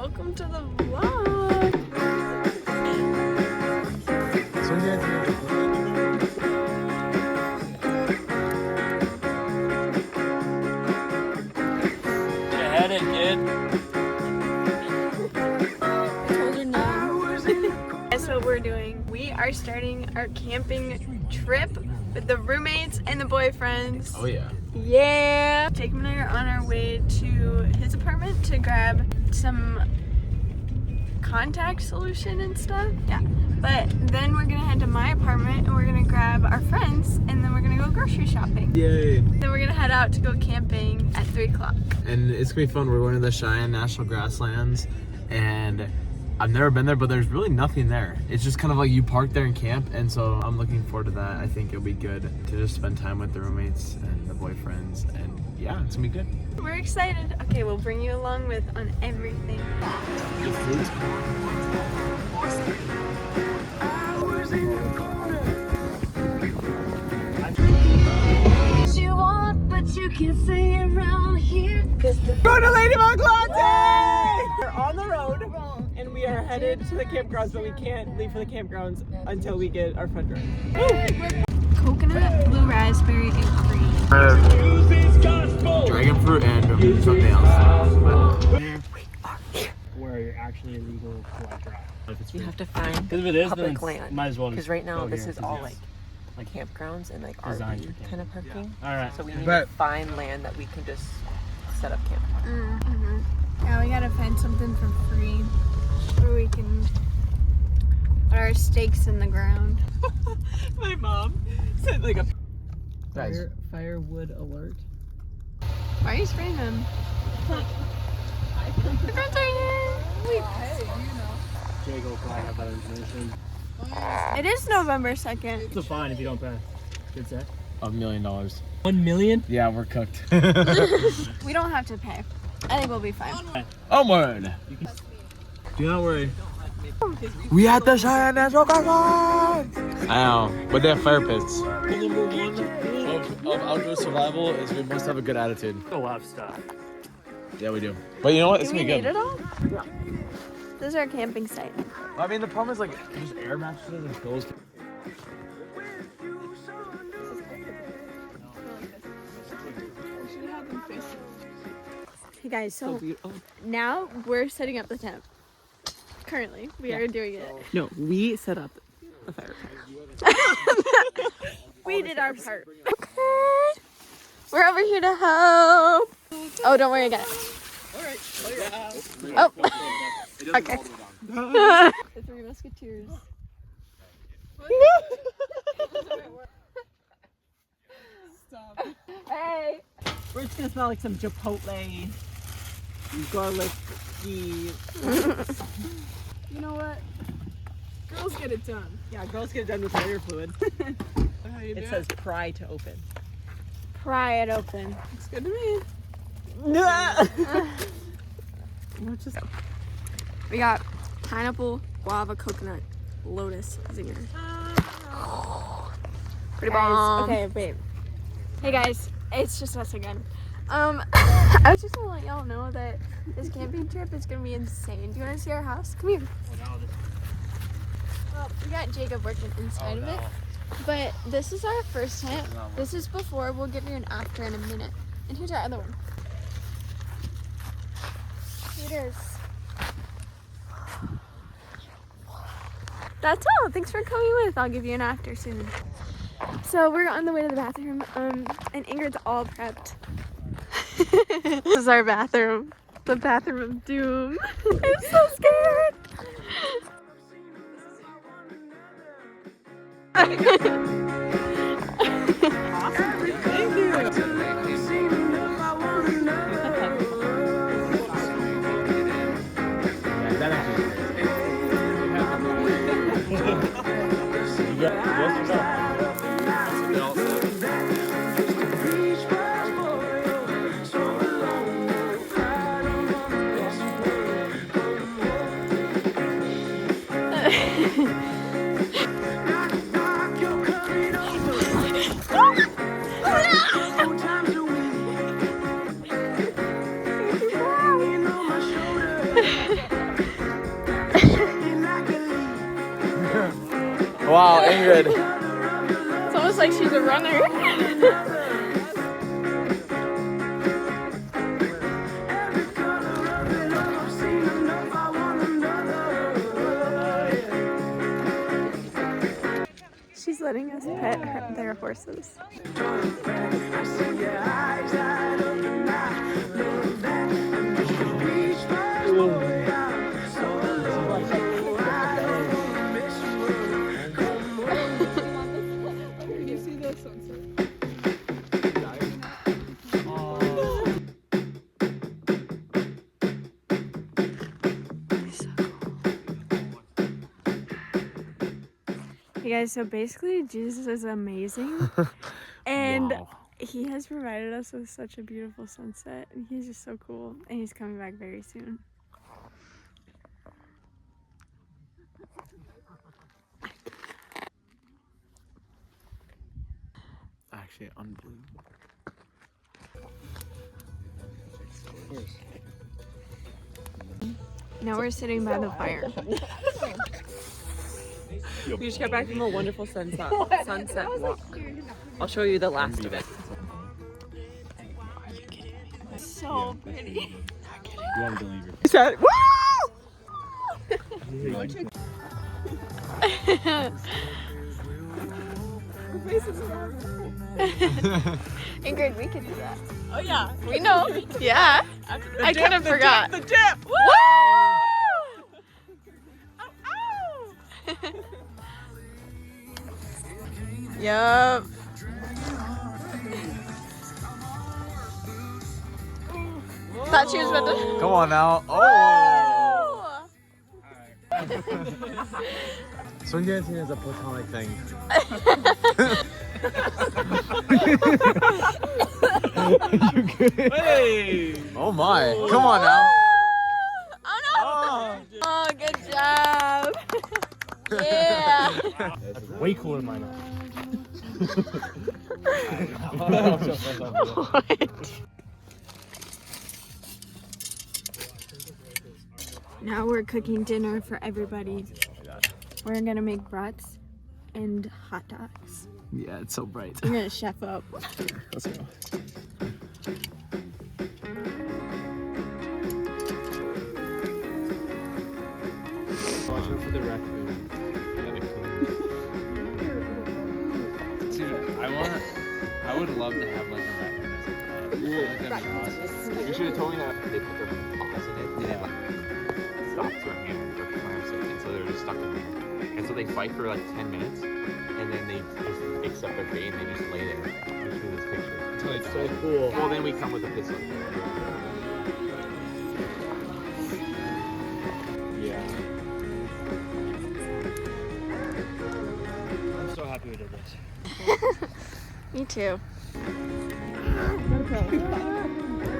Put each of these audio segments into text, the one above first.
welcome to the vlog. Get headed, kid. I told her no. Guess what we're doing? We are starting our camping trip with the roommates and the boyfriends. Oh yeah. Yeah! Jake and I are on our way to his apartment to grab some contact solution and stuff. Yeah. But then we're gonna head to my apartment and we're gonna grab our friends and then we're gonna go grocery shopping. Yay. Then we're gonna head out to go camping at 3 o'clock. And it's gonna be fun. We're going to the Cheyenne National Grasslands, and I've never been there, but there's really nothing there. It's just kind of like you park there and camp, and so I'm looking forward to that. I think it'll be good to just spend time with the roommates and the boyfriends, and yeah, it's gonna be good. We're excited. Okay, we'll bring you along with on everything. The food's You want, but you can't stay around here. Going to Ladybug Latte! We're on the road and we are headed to the campgrounds, but we can't leave for the campgrounds until we get our friend drink. Coconut, blue raspberry, and cream. dragon fruit and something else. Where you're actually illegal to drive. You have to find Because if it is, public then land. might as well. Because right now go this here, is 'cause all it's like campgrounds and like designed RV for kind of parking. All right. So we need But- to find land that we can just set up camp. Yeah, we gotta find something for free where we can put our stakes in the ground. My mom sent like a Guys, firewood alert. Why are you spraying them? The friends are here! Jake will probably have that information. It is November 2nd. It's a fine if you don't pay. Good set. $1 million. 1 million? Yeah, we're cooked. We don't have to pay. I think we'll be fine. Onward. Do not worry. We at the Cheyenne National Grasslands. I know, but they have fire pits. Number one of outdoor survival is we must have a good attitude. A lot of stuff. Yeah, we do. But you know what? It's Do we gonna be need good. it all? Yeah. This is our camping site. I mean, the problem is like just air mattresses and pillows. Hey guys, so now we're setting up the tent. Currently, we are doing it. No, we set up a fire pit. We did our part. Okay. We're over here to help. Oh, don't worry, I got it. Oh. Okay. The Three Musketeers. Stop. Hey. We're just gonna smell like some Chipotle, garlic, You know what? Girls get it done. yeah, girls get it done with layer fluid. How you It says pry to open. Pry it open. Looks good to me. Just We got pineapple, guava, coconut, lotus, zinger. Pretty bomb. Okay, wait. Hey guys, it's just us again. I was just gonna let y'all know that this camping trip is gonna be insane. Do you wanna see our house? Come here. Well, we got Jacob working inside of it. But this is our first tent. This is before. We'll give you an after in a minute. And here's our other one. Here it is. That's all. Thanks for coming with. I'll give you an after soon. So we're on the way to the bathroom. And Ingrid's all prepped. This is our bathroom. The bathroom of doom. I'm so scared. Wow, Ingrid. It's almost like she's a runner. She's letting us pet their horses. Hey guys, so basically Jesus is amazing and Wow. he has provided us with such a beautiful sunset and he's just so cool and he's coming back very soon. Actually, unbelievable. Now we're sitting by the fire. We just got back from a wonderful sunset walk. I'll show you the last of it. So pretty. You won't believe it. You said, woo! Ingrid, we could do that. Oh yeah. We know. Yeah. I kind of forgot. The dip. Woo! Yup. Thought she was about to. Come on now. Oh! Swing dancing is a platonic thing. You good? Hey. Oh my. Come on now. Oh no! Oh, good job. Yeah. That's way cooler than mine. Now we're cooking dinner for everybody. We're gonna make brats and hot dogs. Yeah, it's so bright. We're gonna chef up. Let's go. Watch out for the raccoon. Dude, I would love to have like a raccoon as a pet. I feel like that'd be awesome. You should have told me that. They put their paws in it. Yeah. Stop their hand or clamp something, so they're just stuck in there. And so they fight for like 10 minutes, and then they just accept their fate and they just lay there. Just do this picture. Until they So die. cool. Well, then we come with a pistol. Yeah. I'm so happy we did this. Me too.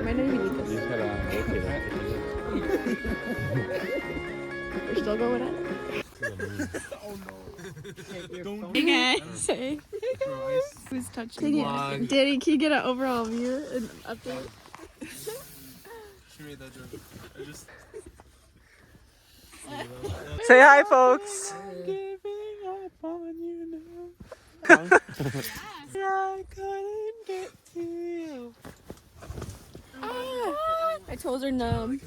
Might not even eat this. We're still going at it. Hey guys. Say. Who's touching it? Danny, can you get an overall view and update? Say hi, folks. My toes are numb.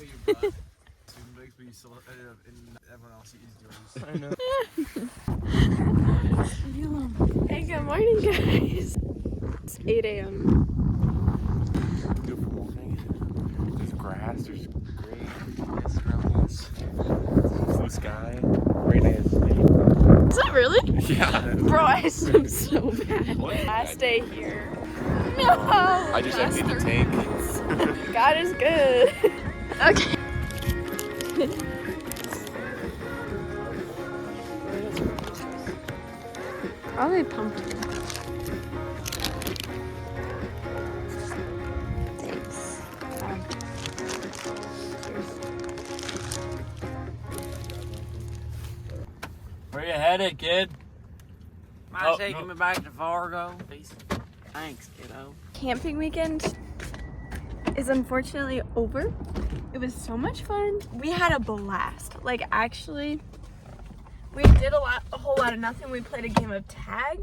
Hey, good morning, guys. It's 8 a.m. Beautiful morning. There's grass, there's green surroundings, blue sky, great night. Is that really? Yeah. Bro, I swim so bad. Last day here. No! I just emptied the tank. God is good. Okay. Probably pumpkin. Thanks. Where you headed, kid? Mind taking me back to Fargo? Thanks, kiddo. Camping weekend is unfortunately over. It was so much fun. We had a blast. Like, actually, we did a whole lot of nothing. We played a game of tag.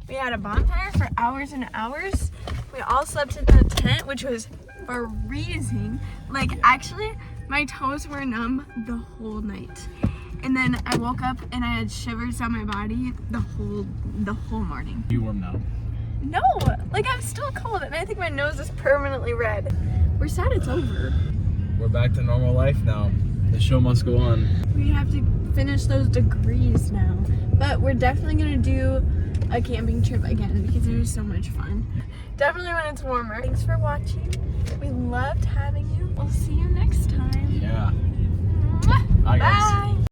We had a bonfire for hours and hours. We all slept in the tent, which was freezing. Like, actually, my toes were numb the whole night. And then I woke up and I had shivers down my body the whole morning. You warm now? No, like I'm still cold and I think my nose is permanently red. We're sad it's over. We're back to normal life now. The show must go on. We have to finish those degrees now. But we're definitely gonna do a camping trip again because it was so much fun. Definitely when it's warmer. Thanks for watching. We loved having you. We'll see you next time. Yeah. Mwah. Bye, guys. Bye.